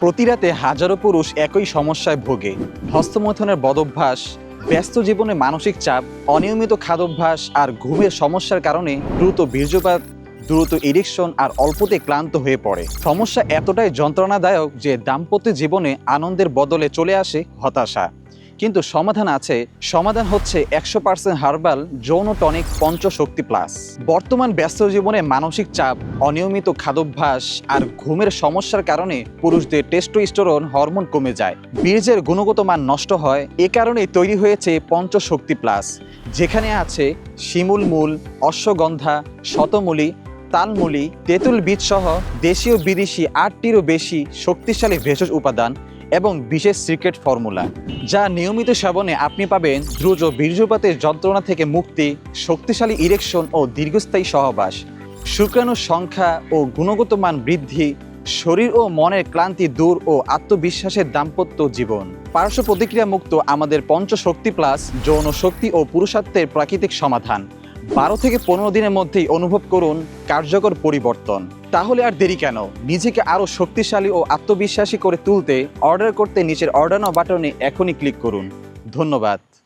প্রতি রাতে হাজারো পুরুষ একই সমস্যায় ভোগে। হস্তমৈথুনের বদভ্যাস, ব্যস্ত জীবনে মানসিক চাপ, অনিয়মিত খাদ্যাভ্যাস আর ঘুমের সমস্যার কারণে দ্রুত বীর্যপাত, দ্রুত ইরেকশন আর অল্পতে ক্লান্ত হয়ে পড়ে। সমস্যা এতটাই যন্ত্রণাদায়ক যে দাম্পত্য জীবনে আনন্দের বদলে চলে আসে হতাশা। কিন্তু সমাধান আছে। সমাধান হচ্ছে 100% হার্বাল যৌন টনিক পঞ্চশক্তি প্লাস। বর্তমান ব্যস্ত জীবনে মানসিক চাপ, অনিয়মিত খাদ্যাভ্যাস আর ঘুমের সমস্যার কারণে পুরুষদের টেস্টোস্টেরন হরমোন কমে যায়, বীর্যের গুণগত মান নষ্ট হয়। এ কারণেই তৈরি হয়েছে পঞ্চশক্তি প্লাস, যেখানে আছে শিমুল মূল, অশ্বগন্ধা, শতমূলী, তালমূলী, তেঁতুল বীজ সহ দেশীয় বিদেশি 8টিরও বেশি শক্তিশালী ভেষজ উপাদান এবং বিশেষ সিক্রেট ফর্মুলা, যা নিয়মিত সেবনে আপনি পাবেন দ্রুত বীর্যপাতের যন্ত্রণা থেকে মুক্তি, শক্তিশালী ইরেকশন ও দীর্ঘস্থায়ী সহবাস, শুক্রাণুর সংখ্যা ও গুণগত মান বৃদ্ধি, শরীর ও মনের ক্লান্তি দূর ও আত্মবিশ্বাসের দাম্পত্য জীবন। পার্শ্ব প্রতিক্রিয়া মুক্ত আমাদের পঞ্চশক্তি প্লাস যৌন শক্তি ও পুরুষত্বের প্রাকৃতিক সমাধান। 12 থেকে 15 দিনের মধ্যেই অনুভব করুন কার্যকর পরিবর্তন। তাহলে আর দেরি কেন? নিজেকে আরও শক্তিশালী ও আত্মবিশ্বাসী করে তুলতে অর্ডার করতে নিচের অর্ডার নাও বাটনে এখনই ক্লিক করুন। ধন্যবাদ।